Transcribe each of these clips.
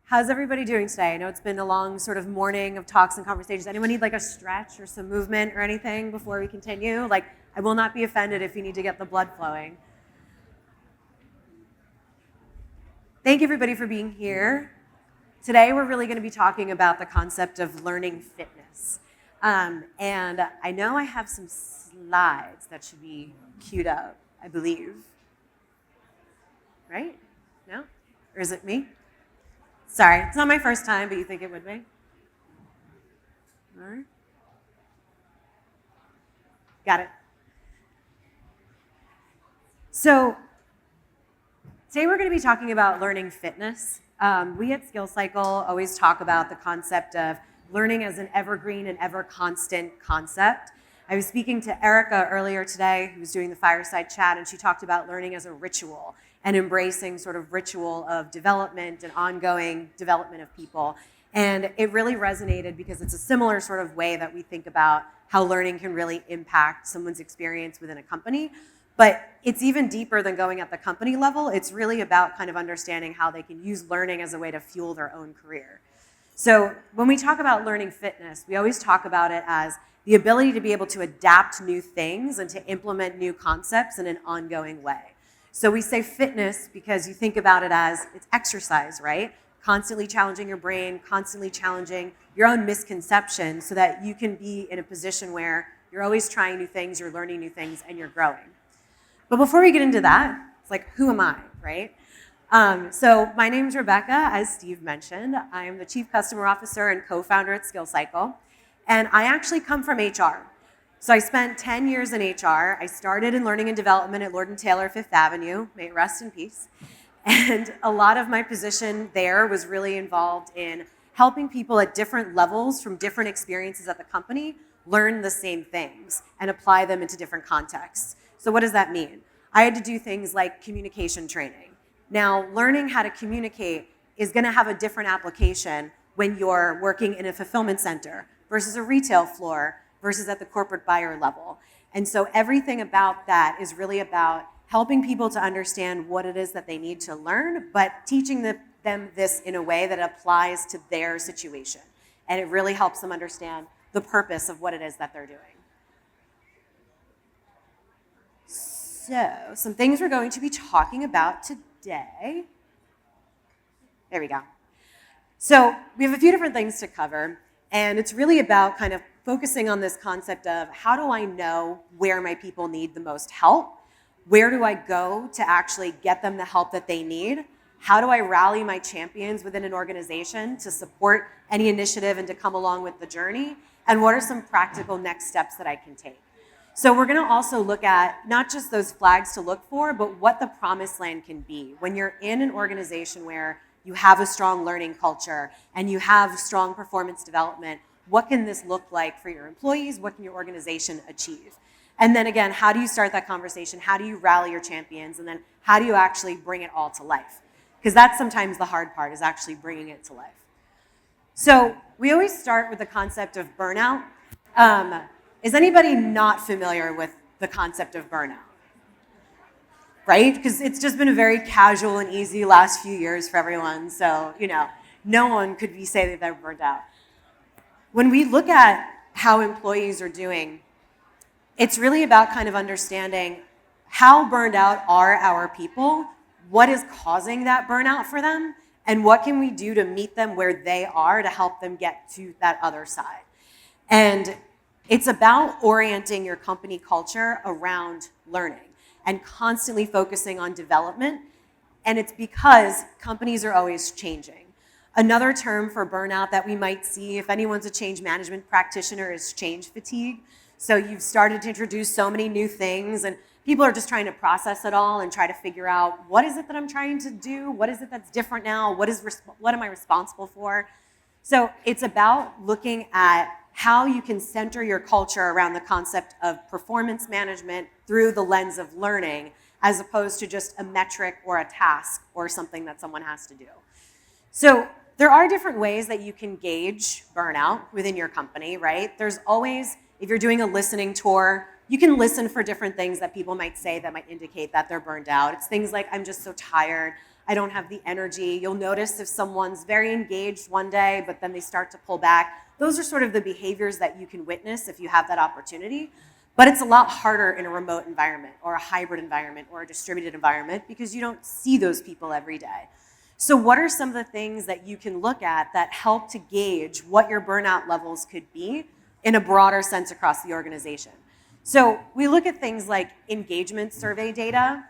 How's everybody doing today? I know it's been a long sort of morning of talks and conversations. Anyone need like a stretch or some movement or anything before we continue? Like, I will not be offended if you need to get the blood flowing. Thank you everybody for being here. Today we're really going to be talking about the concept of learning fitness. And I know I have some slides that should be queued up, I believe. Right? No? Or is it me? Sorry, it's not my first time, but you think it would be? All right. Got it. So today we're going to be talking about learning fitness. We at SkillCycle always talk about the concept of learning as an evergreen and ever constant concept. I was speaking to Erica earlier today, who was doing the fireside chat, and she talked about learning as a ritual and embracing sort of ritual of development and ongoing development of people. And it really resonated because it's a similar sort of way that we think about how learning can really impact someone's experience within a company. But it's even deeper than going at the company level. It's really about kind of understanding how they can use learning as a way to fuel their own career. So when we talk about learning fitness, we always talk about it as the ability to be able to adapt new things and to implement new concepts in an ongoing way. So we say fitness because you think about it as it's exercise, right? Constantly challenging your brain, constantly challenging your own misconceptions so that you can be in a position where you're always trying new things, you're learning new things, and you're growing. But before we get into that, it's like, who am I, right? So my name's Rebecca, as Steve mentioned. I am the Chief Customer Officer and co-founder at SkillCycle. And I actually come from HR. So I spent 10 years in HR. I started in learning and development at Lord & Taylor, Fifth Avenue. May it rest in peace. And a lot of my position there was really involved in helping people at different levels from different experiences at the company learn the same things and apply them into different contexts. So what does that mean? I had to do things like communication training. Now, learning how to communicate is going to have a different application when you're working in a fulfillment center versus a retail floor versus at the corporate buyer level. And so everything about that is really about helping people to understand what it is that they need to learn, but teaching them this in a way that applies to their situation. And it really helps them understand the purpose of what it is that they're doing. So, some things we're going to be talking about today. There we go. So, we have a few different things to cover, and it's really about kind of focusing on this concept of how do I know where my people need the most help? Where do I go to actually get them the help that they need? How do I rally my champions within an organization to support any initiative and to come along with the journey? And what are some practical next steps that I can take? So we're going to also look at not just those flags to look for, but what the promised land can be. When you're in an organization where you have a strong learning culture and you have strong performance development, what can this look like for your employees? What can your organization achieve? And then again, how do you start that conversation? How do you rally your champions? And then how do you actually bring it all to life? Because that's sometimes the hard part, is actually bringing it to life. So we always start with the concept of burnout. Is anybody not familiar with the concept of burnout? Right? Because it's just been a very casual and easy last few years for everyone. So, no one could say that they're burned out. When we look at how employees are doing, it's really about kind of understanding how burned out are our people, what is causing that burnout for them, and what can we do to meet them where they are to help them get to that other side. And it's about orienting your company culture around learning and constantly focusing on development. And it's because companies are always changing. Another term for burnout that we might see, if anyone's a change management practitioner, is change fatigue. So you've started to introduce so many new things and people are just trying to process it all and try to figure out, what is it that I'm trying to do? What is it that's different now? What am I responsible for? So it's about looking at how you can center your culture around the concept of performance management through the lens of learning, as opposed to just a metric or a task or something that someone has to do. So there are different ways that you can gauge burnout within your company, right? There's always, if you're doing a listening tour, you can listen for different things that people might say that might indicate that they're burned out. It's things like, I'm just so tired, I don't have the energy. You'll notice if someone's very engaged one day, but then they start to pull back. Those are sort of the behaviors that you can witness if you have that opportunity. But it's a lot harder in a remote environment or a hybrid environment or a distributed environment because you don't see those people every day. So what are some of the things that you can look at that help to gauge what your burnout levels could be in a broader sense across the organization? So we look at things like engagement survey data.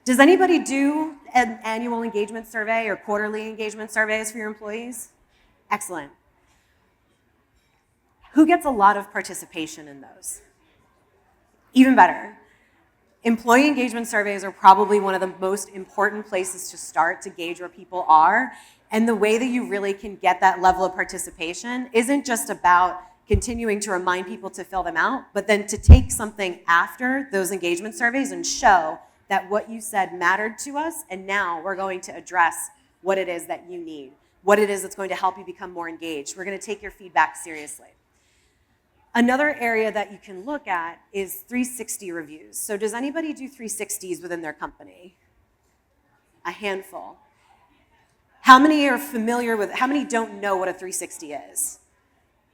Does anybody do an annual engagement survey or quarterly engagement surveys for your employees? Excellent. Who gets a lot of participation in those? Even better. Employee engagement surveys are probably one of the most important places to start to gauge where people are. And the way that you really can get that level of participation isn't just about continuing to remind people to fill them out, but then to take something after those engagement surveys and show that what you said mattered to us, and now we're going to address what it is that you need, what it is that's going to help you become more engaged. We're going to take your feedback seriously. Another area that you can look at is 360 reviews. So does anybody do 360s within their company? A handful. How many are familiar with, how many don't know what a 360 is?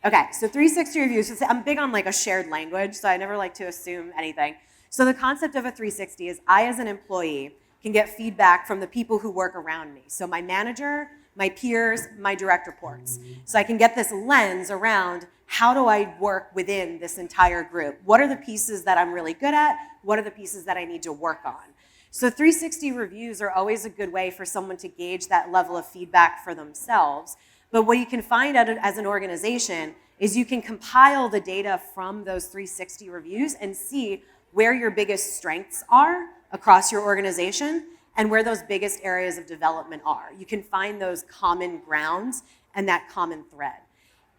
Okay, so 360 reviews, I'm big on like a shared language, so I never like to assume anything. So the concept of a 360 is I, as an employee, can get feedback from the people who work around me. So my manager, my peers, my direct reports. So I can get this lens around how do I work within this entire group? What are the pieces that I'm really good at? What are the pieces that I need to work on? So 360 reviews are always a good way for someone to gauge that level of feedback for themselves. But what you can find out as an organization is you can compile the data from those 360 reviews and see where your biggest strengths are across your organization and where those biggest areas of development are. You can find those common grounds and that common thread.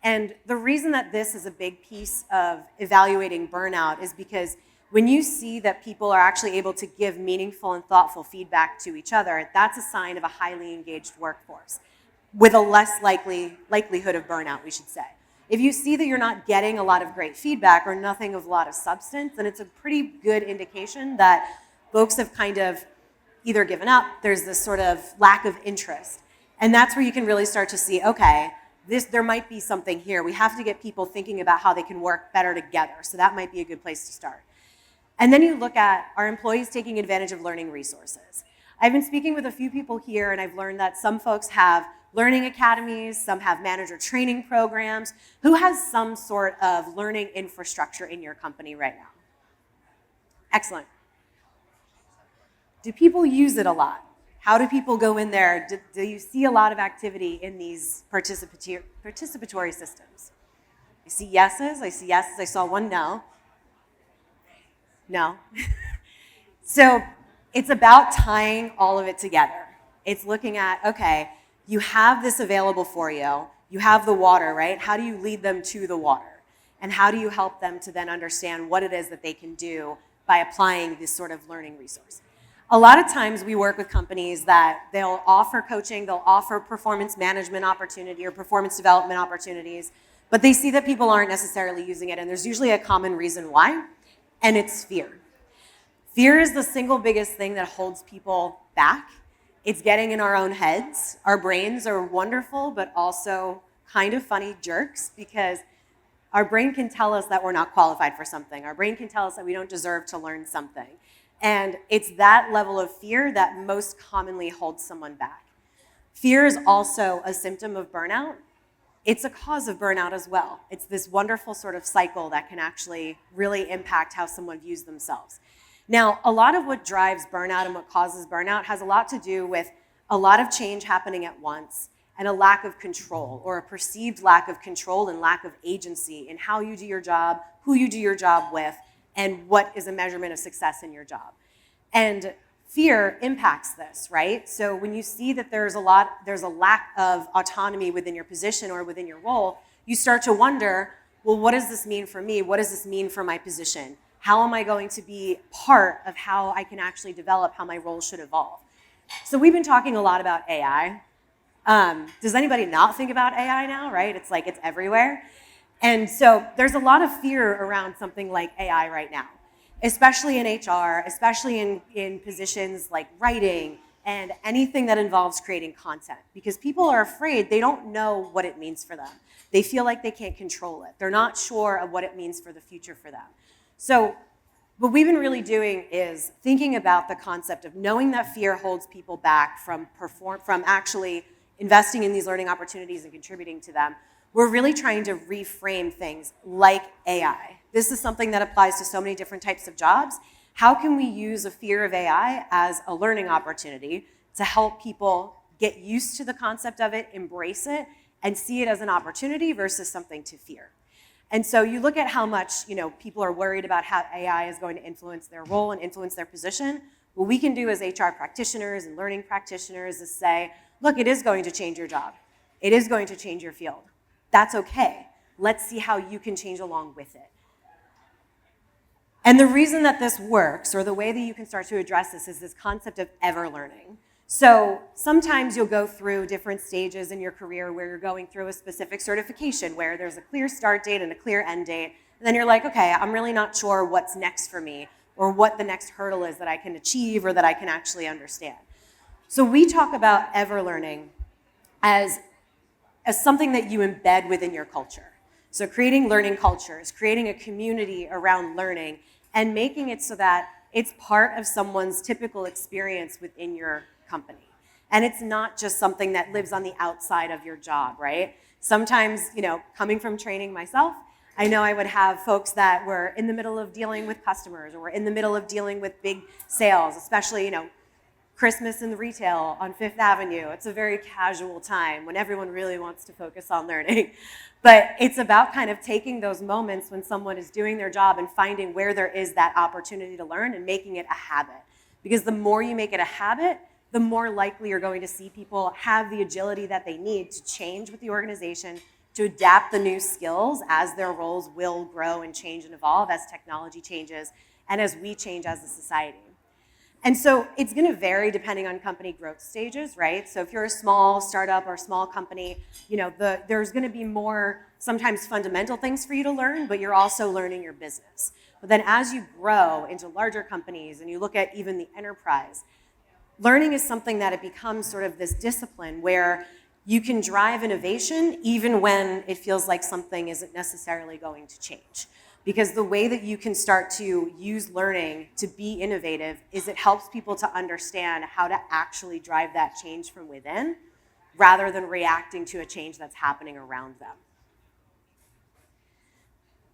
And the reason that this is a big piece of evaluating burnout is because when you see that people are actually able to give meaningful and thoughtful feedback to each other, that's a sign of a highly engaged workforce with a less likelihood of burnout, we should say. If you see that you're not getting a lot of great feedback or nothing of a lot of substance, then it's a pretty good indication that folks have kind of either given up, there's this sort of lack of interest. And that's where you can really start to see, okay, there might be something here. We have to get people thinking about how they can work better together. So that might be a good place to start. And then you look at, are employees taking advantage of learning resources? I've been speaking with a few people here, and I've learned that some folks have learning academies, some have manager training programs. Who has some sort of learning infrastructure in your company right now? Excellent. Do people use it a lot? How do people go in there? Do you see a lot of activity in these participatory systems? I see yeses, I saw one no. No. So it's about tying all of it together. It's looking at, okay, you have this available for you. You have the water, right? How do you lead them to the water? And how do you help them to then understand what it is that they can do by applying this sort of learning resource? A lot of times we work with companies that they'll offer coaching, they'll offer performance management opportunity or performance development opportunities, but they see that people aren't necessarily using it, and there's usually a common reason why, and it's fear. Fear is the single biggest thing that holds people back. It's getting in our own heads. Our brains are wonderful, but also kind of funny jerks because our brain can tell us that we're not qualified for something. Our brain can tell us that we don't deserve to learn something. And it's that level of fear that most commonly holds someone back. Fear is also a symptom of burnout. It's a cause of burnout as well. It's this wonderful sort of cycle that can actually really impact how someone views themselves. Now, a lot of what drives burnout and what causes burnout has a lot to do with a lot of change happening at once and a lack of control, or a perceived lack of control and lack of agency in how you do your job, who you do your job with, and what is a measurement of success in your job. And fear impacts this, right? So when you see that there's a lack of autonomy within your position or within your role, you start to wonder, well, what does this mean for me? What does this mean for my position? How am I going to be part of how I can actually develop how my role should evolve? So we've been talking a lot about AI. Does anybody not think about AI now, right? It's like it's everywhere. And so there's a lot of fear around something like AI right now, especially in HR, especially in positions like writing and anything that involves creating content, because people are afraid. They don't know what it means for them. They feel like they can't control it. They're not sure of what it means for the future for them. So what we've been really doing is thinking about the concept of knowing that fear holds people back from actually investing in these learning opportunities and contributing to them. We're really trying to reframe things like AI. This is something that applies to so many different types of jobs. How can we use a fear of AI as a learning opportunity to help people get used to the concept of it, embrace it, and see it as an opportunity versus something to fear? And so you look at how much people are worried about how AI is going to influence their role and influence their position. What we can do as HR practitioners and learning practitioners is say, look, it is going to change your job. It is going to change your field. That's okay. Let's see how you can change along with it. And the reason that this works, or the way that you can start to address this, is this concept of ever learning. So sometimes you'll go through different stages in your career where you're going through a specific certification where there's a clear start date and a clear end date. And then you're like, okay, I'm really not sure what's next for me or what the next hurdle is that I can achieve or that I can actually understand. So we talk about ever learning as something that you embed within your culture. So creating learning cultures, creating a community around learning, and making it so that it's part of someone's typical experience within your company. And it's not just something that lives on the outside of your job, right? Sometimes, coming from training myself, I know I would have folks that were in the middle of dealing with customers or were in the middle of dealing with big sales, especially, Christmas in the retail on Fifth Avenue. It's a very casual time when everyone really wants to focus on learning. But it's about kind of taking those moments when someone is doing their job and finding where there is that opportunity to learn and making it a habit. Because the more you make it a habit, the more likely you're going to see people have the agility that they need to change with the organization, to adapt the new skills as their roles will grow and change and evolve as technology changes and as we change as a society. And so it's going to vary depending on company growth stages, right? So if you're a small startup or a small company, there's going to be more sometimes fundamental things for you to learn, but you're also learning your business. But then as you grow into larger companies and you look at even the enterprise, learning is something that it becomes sort of this discipline where you can drive innovation even when it feels like something isn't necessarily going to change. Because the way that you can start to use learning to be innovative is it helps people to understand how to actually drive that change from within rather than reacting to a change that's happening around them.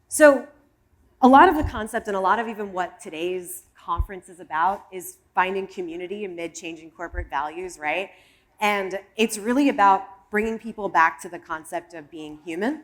So a lot of the concept and a lot of even what today's conference is about is finding community amid changing corporate values, right? And it's really about bringing people back to the concept of being human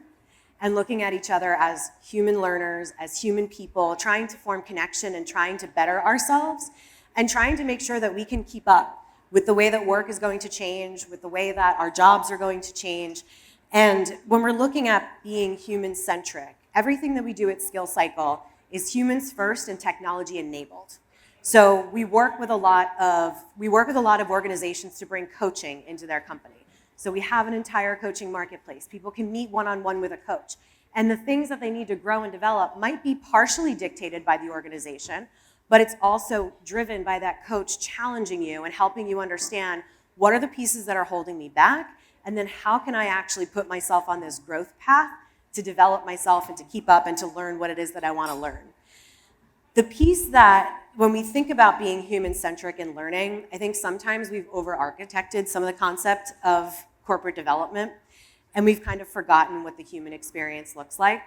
and looking at each other as human learners, as human people, trying to form connection and trying to better ourselves, and trying to make sure that we can keep up with the way that work is going to change, with the way that our jobs are going to change. And when we're looking at being human-centric, everything that we do at SkillCycle is humans first and technology enabled. So we work with a lot of organizations to bring coaching into their company. So we have an entire coaching marketplace. People can meet one-on-one with a coach. And the things that they need to grow and develop might be partially dictated by the organization, but it's also driven by that coach challenging you and helping you understand what are the pieces that are holding me back, and then how can I actually put myself on this growth path to develop myself and to keep up and to learn what it is that I want to learn. The piece that, when we think about being human-centric in learning, I think sometimes we've over-architected some of the concept of corporate development, and we've kind of forgotten what the human experience looks like.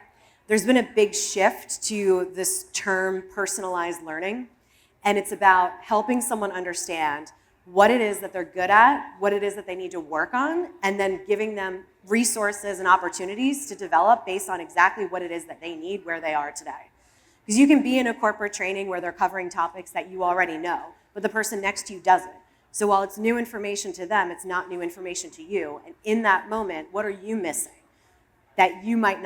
There's been a big shift to this term personalized learning, and it's about helping someone understand what it is that they're good at, what it is that they need to work on, and then giving them resources and opportunities to develop based on exactly what it is that they need where they are today. Because you can be in a corporate training where they're covering topics that you already know, but the person next to you doesn't. So while it's new information to them, it's not new information to you. And in that moment, what are you missing that you might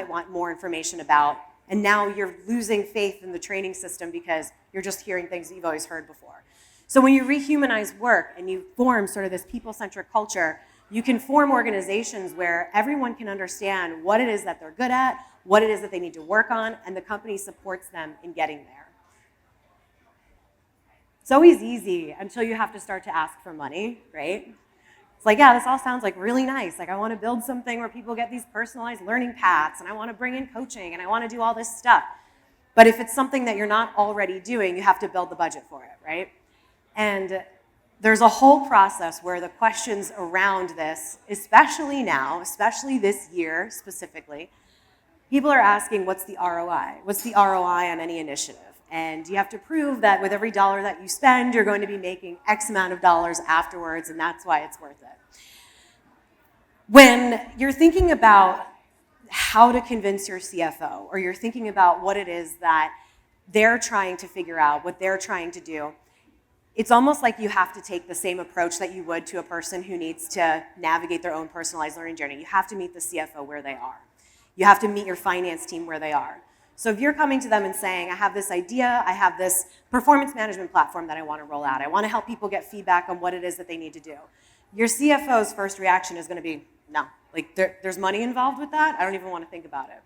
want more information about? And now you're losing faith in the training system because you're just hearing things that you've always heard before. So when you rehumanize work and you form sort of this people-centric culture, You can form organizations where everyone can understand what it is that they're good at, what it is that they need to work on, and the company supports them in getting there. It's always easy until you have to start to ask for money, right? It's like, yeah, this all sounds like really nice. Like, I want to build something where people get these personalized learning paths, and I want to bring in coaching, and I want to do all this stuff. But if it's something that you're not already doing, you have to build the budget for it, right? And there's a whole process where the questions around this, especially now, especially this year specifically, people are asking, what's the ROI? What's the ROI on any initiative? And you have to prove that with every dollar that you spend, you're going to be making X amount of dollars afterwards, and that's why it's worth it. When you're thinking about how to convince your CFO, or you're thinking about what it is that they're trying to figure out, what they're trying to do, it's almost like you have to take the same approach that you would to a person who needs to navigate their own personalized learning journey. You have to meet the CFO where they are. You have to meet your finance team where they are. So if you're coming to them and saying, I have this idea, I have this performance management platform that I want to roll out, I want to help people get feedback on what it is that they need to do, your CFO's first reaction is going to be, no, like there's money involved with that, I don't even want to think about it.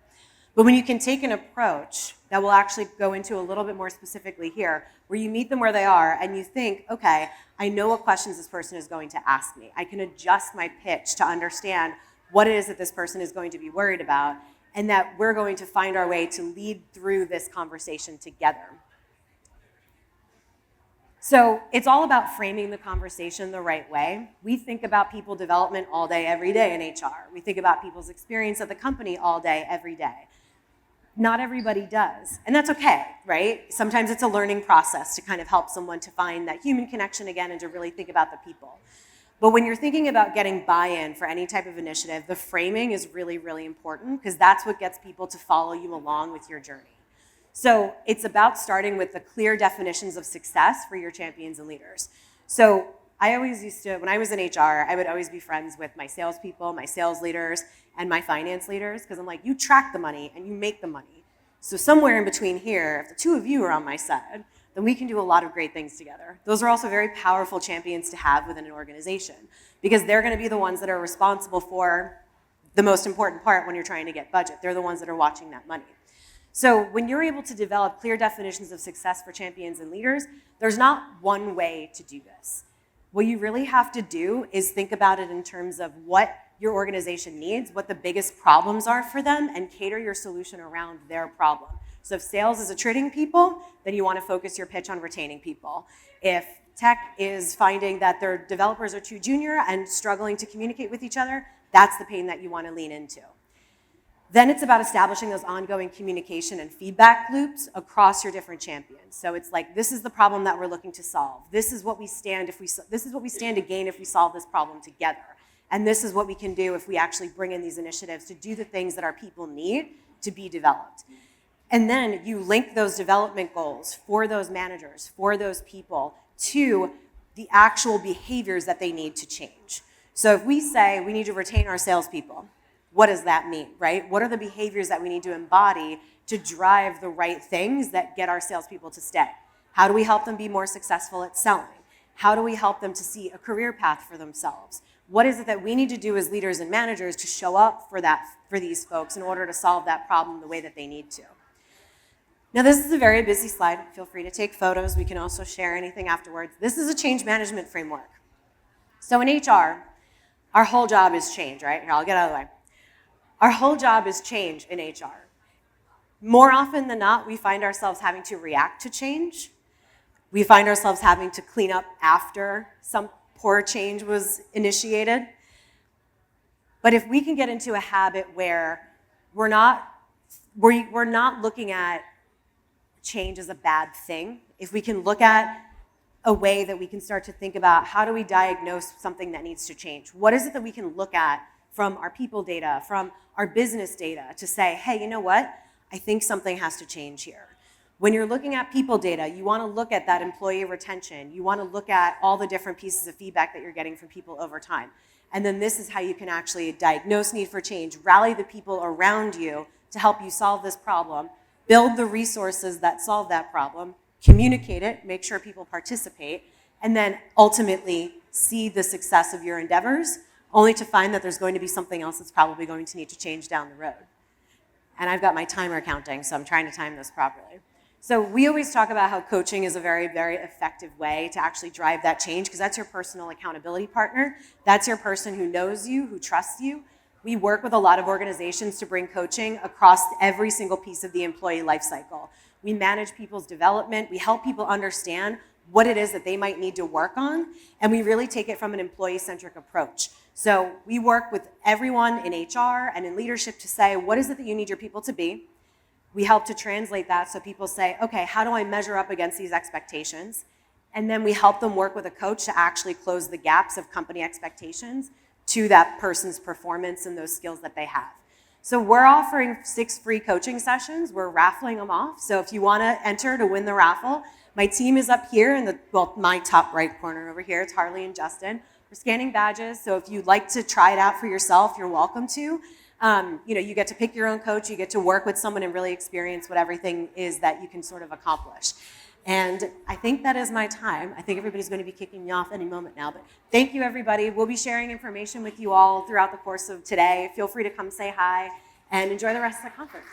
But when you can take an approach that we'll actually go into a little bit more specifically here, where you meet them where they are and you think, okay, I know what questions this person is going to ask me. I can adjust my pitch to understand what it is that this person is going to be worried about, and that we're going to find our way to lead through this conversation together. So it's all about framing the conversation the right way. We think about people development all day, every day in HR. We think about people's experience at the company all day, every day. Not everybody does, and that's okay, right? Sometimes it's a learning process to kind of help someone to find that human connection again and to really think about the people. But when you're thinking about getting buy-in for any type of initiative, the framing is really, really important, because that's what gets people to follow you along with your journey. So it's about starting with the clear definitions of success for your champions and leaders. So I always used to, when I was in HR, I would always be friends with my salespeople, my sales leaders, and my finance leaders, because I'm like, you track the money and you make the money. So somewhere in between here, if the two of you are on my side, then we can do a lot of great things together. Those are also very powerful champions to have within an organization, because they're going to be the ones that are responsible for the most important part when you're trying to get budget. They're the ones that are watching that money. So when you're able to develop clear definitions of success for champions and leaders, there's not one way to do this. What you really have to do is think about it in terms of what your organization needs, what the biggest problems are for them, and cater your solution around their problem. So if sales is attriting people, then you want to focus your pitch on retaining people. If tech is finding that their developers are too junior and struggling to communicate with each other, that's the pain that you want to lean into. Then it's about establishing those ongoing communication and feedback loops across your different champions. So it's like, this is the problem that we're looking to solve. This is what we stand to gain if we solve this problem together. And this is what we can do if we actually bring in these initiatives to do the things that our people need to be developed. And then you link those development goals for those managers, for those people, to the actual behaviors that they need to change. So if we say we need to retain our salespeople, what does that mean, right? What are the behaviors that we need to embody to drive the right things that get our salespeople to stay? How do we help them be more successful at selling? How do we help them to see a career path for themselves? What is it that we need to do as leaders and managers to show up for these folks in order to solve that problem the way that they need to? Now, this is a very busy slide. Feel free to take photos. We can also share anything afterwards. This is a change management framework. So in HR, our whole job is change, right? Here, I'll get out of the way. Our whole job is change in HR. More often than not, we find ourselves having to react to change. We find ourselves having to clean up after some poor change was initiated. But if we can get into a habit where we're not looking at change as a bad thing, if we can look at a way that we can start to think about how do we diagnose something that needs to change? What is it that we can look at from our people data, from our business data to say, hey, you know what? I think something has to change here. When you're looking at people data, you want to look at that employee retention. You want to look at all the different pieces of feedback that you're getting from people over time. And then this is how you can actually diagnose need for change, rally the people around you to help you solve this problem, build the resources that solve that problem, communicate it, make sure people participate, and then ultimately see the success of your endeavors only to find that there's going to be something else that's probably going to need to change down the road. And I've got my timer counting, so I'm trying to time this properly. So we always talk about how coaching is a very, very effective way to actually drive that change, because that's your personal accountability partner. That's your person who knows you, who trusts you. We work with a lot of organizations to bring coaching across every single piece of the employee life cycle. We manage people's development. We help people understand what it is that they might need to work on, and we really take it from an employee-centric approach. So we work with everyone in HR and in leadership to say, what is it that you need your people to be? We help to translate that so people say, okay, how do I measure up against these expectations? And then we help them work with a coach to actually close the gaps of company expectations to that person's performance and those skills that they have. So we're offering 6 free coaching sessions. We're raffling them off. So if you want to enter to win the raffle, my team is up here in my top right corner over here. It's Harley and Justin. We're scanning badges. So if you'd like to try it out for yourself, you're welcome to. You get to pick your own coach, you get to work with someone and really experience what everything is that you can sort of accomplish. And I think that is my time. I think everybody's going to be kicking me off any moment now, but thank you, everybody. We'll be sharing information with you all throughout the course of today. Feel free to come say hi and enjoy the rest of the conference.